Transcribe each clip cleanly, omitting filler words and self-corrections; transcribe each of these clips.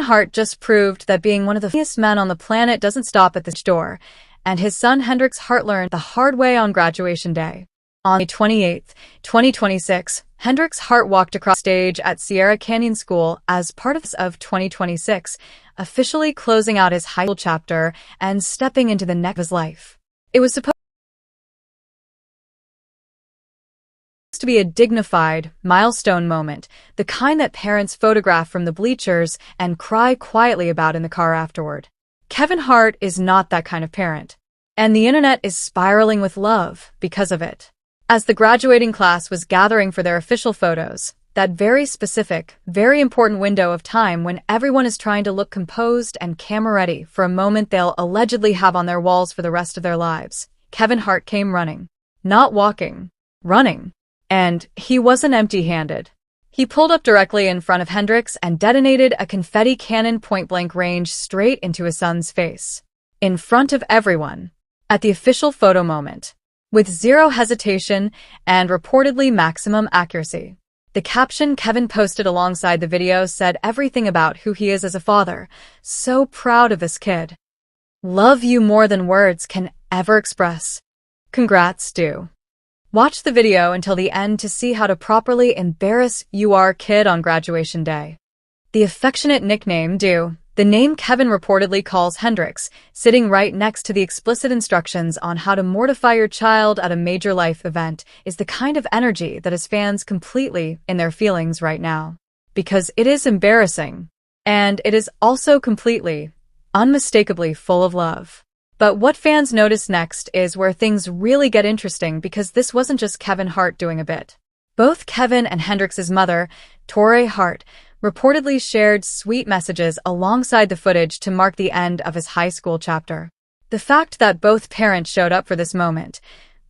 Hart just proved that being one of the funniest men on the planet doesn't stop at the door, and his son Hendrix Hart learned the hard way on graduation day. On May 28, 2026, Hendrix Hart walked across stage at Sierra Canyon School as part of 2026, officially closing out his high school chapter and stepping into the next of his life. It was supposed to be a dignified, milestone moment, the kind that parents photograph from the bleachers and cry quietly about in the car afterward. Kevin Hart is not that kind of parent, and the internet is spiraling with love because of it. As the graduating class was gathering for their official photos, that very specific, very important window of time when everyone is trying to look composed and camera-ready for a moment they'll allegedly have on their walls for the rest of their lives, Kevin Hart came running. Not walking, running. And he wasn't empty-handed. He pulled up directly in front of Hendrix and detonated a confetti cannon point-blank range straight into his son's face. In front of everyone. At the official photo moment. With zero hesitation and reportedly maximum accuracy. The caption Kevin posted alongside the video said everything about who he is as a father. So proud of this kid. Love you more than words can ever express. Congrats, Stu. Watch the video until the end to see how to properly embarrass your kid on graduation day. The affectionate nickname Stu, the name Kevin reportedly calls Hendrix, sitting right next to the explicit instructions on how to mortify your child at a major life event, is the kind of energy that has fans completely in their feelings right now. Because it is embarrassing. And it is also completely, unmistakably full of love. But what fans notice next is where things really get interesting because this wasn't just Kevin Hart doing a bit. Both Kevin and Hendrix's mother, Torrei Hart, reportedly shared sweet messages alongside the footage to mark the end of his high school chapter. The fact that both parents showed up for this moment,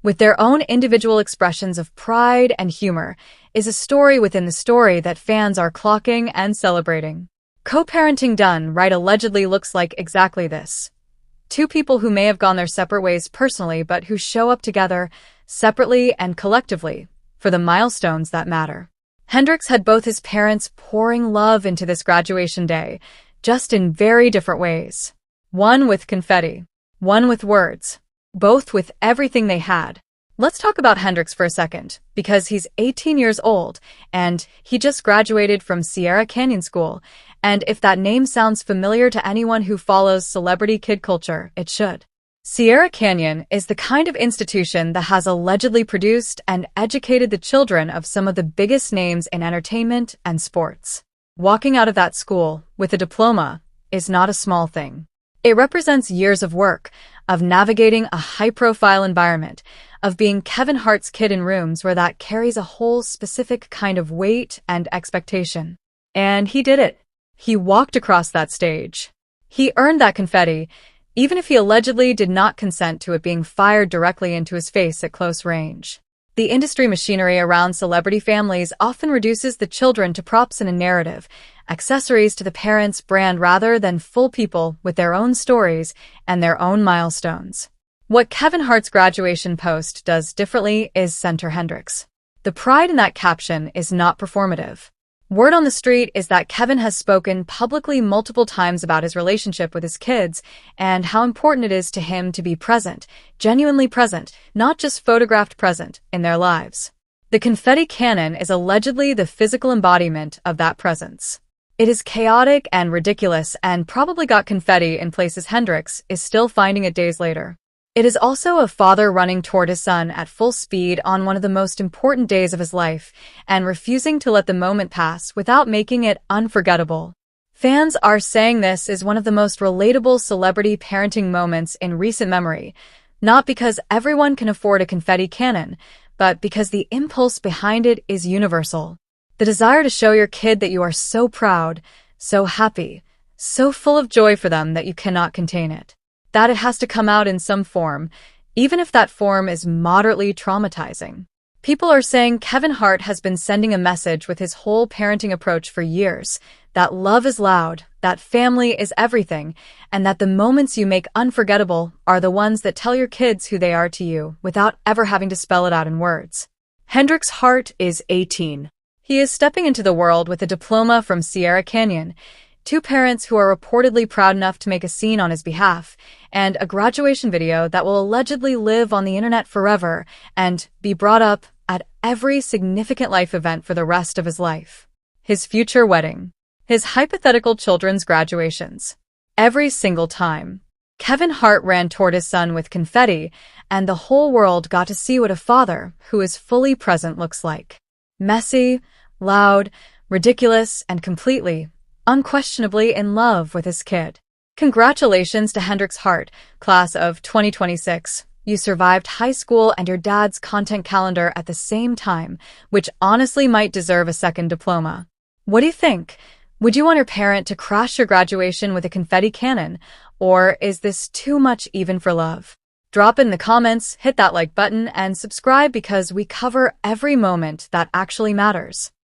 with their own individual expressions of pride and humor, is a story within the story that fans are clocking and celebrating. Co-parenting done right allegedly looks like exactly this. Two people who may have gone their separate ways personally but who show up together, separately and collectively, for the milestones that matter. Hendrix had both his parents pouring love into this graduation day, just in very different ways. One with confetti, one with words, both with everything they had. Let's talk about Hendrix for a second, because he's 18 years old, and he just graduated from Sierra Canyon School, and if that name sounds familiar to anyone who follows celebrity kid culture, it should. Sierra Canyon is the kind of institution that has allegedly produced and educated the children of some of the biggest names in entertainment and sports. Walking out of that school with a diploma is not a small thing. It represents years of work, of navigating a high-profile environment, of being Kevin Hart's kid in rooms where that carries a whole specific kind of weight and expectation. And he did it. He walked across that stage. He earned that confetti, even if he allegedly did not consent to it being fired directly into his face at close range. The industry machinery around celebrity families often reduces the children to props in a narrative, accessories to the parents' brand rather than full people with their own stories and their own milestones. What Kevin Hart's graduation post does differently is center Hendrix. The pride in that caption is not performative. Word on the street is that Kevin has spoken publicly multiple times about his relationship with his kids and how important it is to him to be present, genuinely present, not just photographed present, in their lives. The confetti cannon is allegedly the physical embodiment of that presence. It is chaotic and ridiculous and probably got confetti in places Hendrix is still finding it days later. It is also a father running toward his son at full speed on one of the most important days of his life and refusing to let the moment pass without making it unforgettable. Fans are saying this is one of the most relatable celebrity parenting moments in recent memory, not because everyone can afford a confetti cannon, but because the impulse behind it is universal. The desire to show your kid that you are so proud, so happy, so full of joy for them that you cannot contain it. That it has to come out in some form, even if that form is moderately traumatizing. People are saying Kevin Hart has been sending a message with his whole parenting approach for years, that love is loud, that family is everything, and that the moments you make unforgettable are the ones that tell your kids who they are to you without ever having to spell it out in words. Hendrix Hart is 18. He is stepping into the world with a diploma from Sierra Canyon, two parents who are reportedly proud enough to make a scene on his behalf, and a graduation video that will allegedly live on the internet forever and be brought up at every significant life event for the rest of his life. His future wedding. His hypothetical children's graduations. Every single time. Kevin Hart ran toward his son with confetti, and the whole world got to see what a father who is fully present looks like. Messy, loud, ridiculous, and completely, unquestionably in love with his kid. Congratulations to Hendrix Hart, class of 2026. You survived high school and your dad's content calendar at the same time, which honestly might deserve a second diploma. What do you think? Would you want your parent to crash your graduation with a confetti cannon, or is this too much even for love? Drop it in the comments, hit that like button, and subscribe because we cover every moment that actually matters.